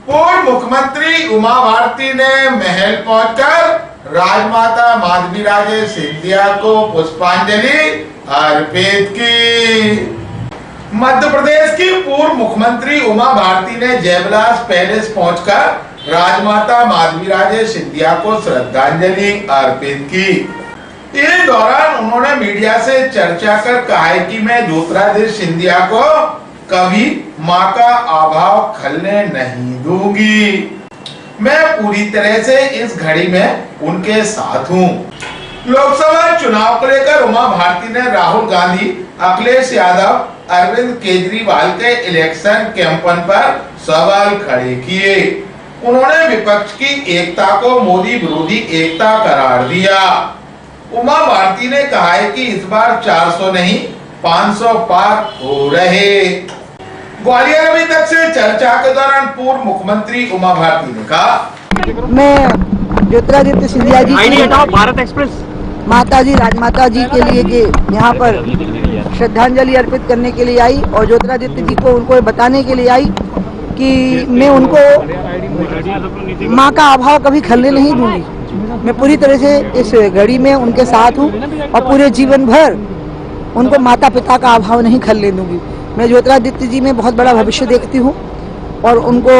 पूर्व मुख्यमंत्री उमा भारती ने महल पहुंचकर राजमाता माधवी राजे सिंधिया को पुष्पांजलि अर्पित की। मध्य प्रदेश की पूर्व मुख्यमंत्री उमा भारती ने जयविलास पैलेस पहुंचकर राजमाता माधवी राजे सिंधिया को श्रद्धांजलि अर्पित की। इस दौरान उन्होंने मीडिया से चर्चा कर कहा है कि मैं ज्योतिरादित्य सिंधिया को कभी मां का अभाव खलने नहीं दूंगी। मैं पूरी तरह से इस घड़ी में उनके साथ हूं। लोकसभा चुनाव को लेकर उमा भारती ने राहुल गांधी, अखिलेश यादव, अरविंद केजरीवाल के इलेक्शन कैंपेन पर सवाल खड़े किए। उन्होंने विपक्ष की एकता को मोदी विरोधी एकता करार दिया। उमा भारती ने कहा है कि इस बार 400 नहीं 500 पार हो रहे। ग्वालियर अभी तक से चर्चा के दौरान पूर्व मुख्यमंत्री उमा भारती ने कहा, मैं ज्योतिरादित्य सिंधिया जी भारत एक्सप्रेस माता जी राजमाता जी के लिए कि यहाँ पर श्रद्धांजलि अर्पित करने के लिए आई और ज्योतिरादित्य जी को उनको बताने के लिए आई कि मैं उनको माँ का अभाव कभी खलने नहीं दूंगी। मैं पूरी तरह से इस घड़ी में उनके साथ हूँ और पूरे जीवन भर उनको माता पिता का अभाव नहीं खलने दूंगी। मैं ज्योतिरादित्य जी में बहुत बड़ा भविष्य देखती हूँ और उनको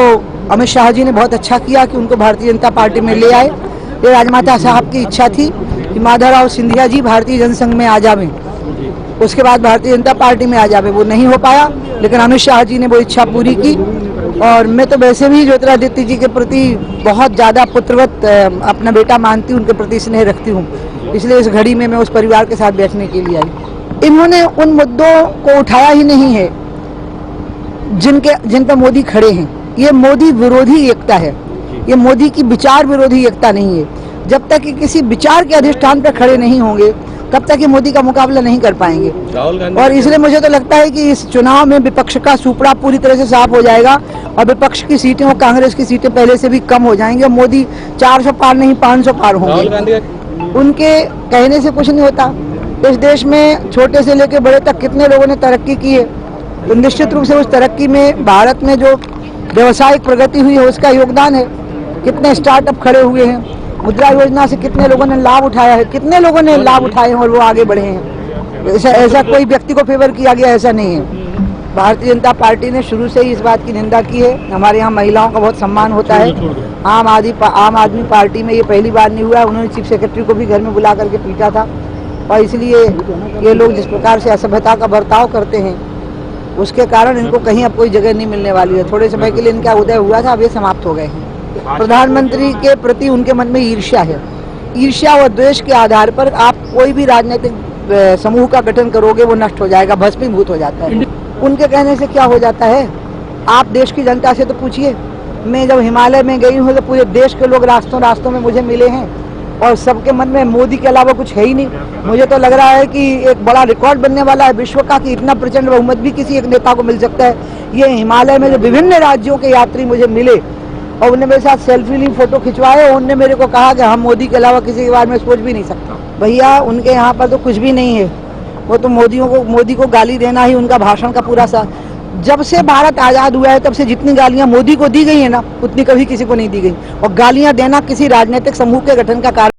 अमित शाह जी ने बहुत अच्छा किया कि उनको भारतीय जनता पार्टी में ले आए। ये राजमाता साहब की इच्छा थी कि माधवराव सिंधिया जी भारतीय जनसंघ में आ जावें, उसके बाद भारतीय जनता पार्टी में आ जावे। वो नहीं हो पाया, लेकिन अमित शाह जी ने वो इच्छा पूरी की। और मैं तो वैसे भी ज्योतिरादित्य जी के प्रति बहुत ज़्यादा पुत्रवत अपना बेटा मानती हूँ, उनके प्रति स्नेह रखती हूँ। इसलिए इस घड़ी में मैं उस परिवार के साथ बैठने के लिए आई। इन्होंने उन मुद्दों को उठाया ही नहीं है जिन पर मोदी खड़े हैं। ये मोदी विरोधी एकता है, ये मोदी की विचार विरोधी एकता नहीं है। जब तक कि किसी विचार के अधिष्ठान पर खड़े नहीं होंगे तब तक ये मोदी का मुकाबला नहीं कर पाएंगे। और इसलिए मुझे तो लगता है कि इस चुनाव में विपक्ष का सुपड़ा पूरी तरह से साफ हो जाएगा और विपक्ष की सीटें और कांग्रेस की सीटें पहले से भी कम हो जाएंगे। मोदी 400 पार नहीं 500 पार होंगे। उनके कहने से कुछ नहीं होता। इस देश में छोटे से लेकर बड़े तक कितने लोगों ने तरक्की की है, तो निश्चित रूप से उस तरक्की में भारत में जो व्यवसायिक प्रगति हुई है उसका योगदान है। कितने स्टार्टअप खड़े हुए हैं, मुद्रा योजना से कितने लोगों ने लाभ उठाया है, कितने लोगों ने लाभ उठाए हैं और वो आगे बढ़े हैं। ऐसा कोई व्यक्ति को फेवर किया गया ऐसा नहीं है। भारतीय जनता पार्टी ने शुरू से ही इस बात की निंदा की है। हमारे यहाँ महिलाओं का बहुत सम्मान होता है। आम आदमी पार्टी में ये पहली बार नहीं हुआ। उन्होंने चीफ सेक्रेटरी को भी घर में बुला करके पीटा था और इसलिए ये लोग जिस प्रकार से असभ्यता का बर्ताव करते हैं उसके कारण इनको कहीं अब कोई जगह नहीं मिलने वाली है। थोड़े समय के लिए इनका उदय हुआ था, अब ये समाप्त हो गए हैं। प्रधानमंत्री के प्रति उनके मन में ईर्ष्या है। ईर्ष्या और द्वेष के आधार पर आप कोई भी राजनीतिक समूह का गठन करोगे वो नष्ट हो जाएगा, भस्मीभूत हो जाता है। उनके कहने से क्या हो जाता है, आप देश की जनता से तो पूछिए। मैं जब हिमालय में गई हूँ तो पूरे देश के लोग रास्तों में मुझे मिले हैं और सबके मन में मोदी के अलावा कुछ है ही नहीं। मुझे तो लग रहा है कि एक बड़ा रिकॉर्ड बनने वाला है विश्व का कि इतना प्रचंड बहुमत भी किसी एक नेता को मिल सकता है। ये हिमालय में जो विभिन्न राज्यों के यात्री मुझे मिले और उन्होंने मेरे साथ सेल्फी ली, फोटो खिंचवाए, उन्होंने मेरे को कहा कि हम मोदी के अलावा किसी के बारे में सोच भी नहीं सकता। भैया उनके यहाँ पर तो कुछ भी नहीं है। वो तो मोदी को गाली देना ही उनका भाषण का पूरा सा। जब से भारत आज़ाद हुआ है तब से जितनी गालियाँ मोदी को दी गई है ना उतनी कभी किसी को नहीं दी गई। और गालियाँ देना किसी राजनीतिक समूह के गठन का कारण